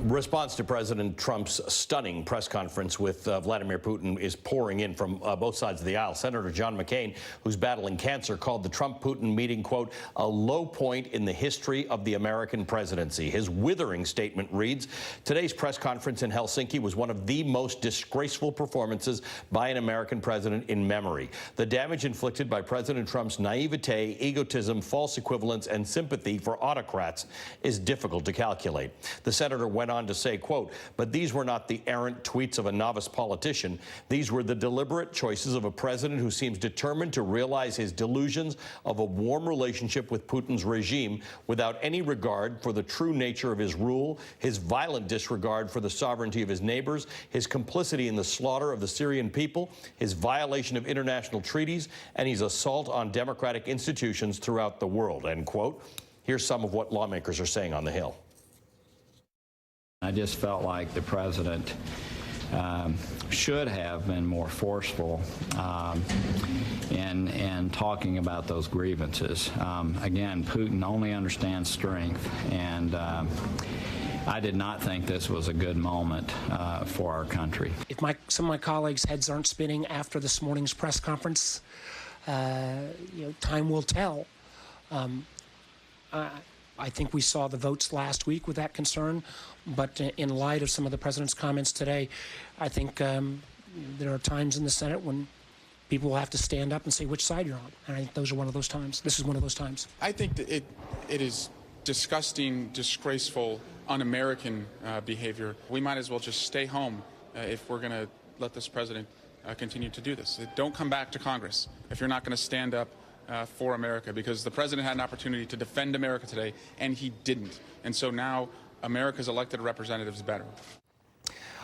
Response to President Trump's stunning press conference with Vladimir Putin is pouring in from both sides of the aisle. Senator John McCain, who's battling cancer, called the Trump-Putin meeting, quote, a low point in the history of the American presidency. His withering statement reads, today's press conference in Helsinki was one of the most disgraceful performances by an American president in memory. The damage inflicted by President Trump's naivete, egotism, false equivalence, and sympathy for autocrats is difficult to calculate. The senator went on to say, quote, but these were not the errant tweets of a novice politician. These were the deliberate choices of a president who seems determined to realize his delusions of a warm relationship with Putin's regime without any regard for the true nature of his rule, his violent disregard for the sovereignty of his neighbors, his complicity in the slaughter of the Syrian people, his violation of international treaties, and his assault on democratic institutions throughout the world, end quote. Here's some of what lawmakers are saying on the Hill. I just felt like the president should have been more forceful in talking about those grievances. Again, Putin only understands strength, and I did not think this was a good moment for our country. If some of my colleagues' heads aren't spinning after this morning's press conference, time will tell. I think we saw the votes last week with that concern, but in light of some of the president's comments today, I think there are times in the Senate when people will have to stand up and say which side you're on. And I think those are one of those times. This is one of those times. I think that it is disgusting, disgraceful, un-American behavior. We might as well just stay home if we're going to let this president continue to do this. Don't come back to Congress if you're not going to stand up for America, because the president had an opportunity to defend America today, and he didn't. And so now America's elected representatives better.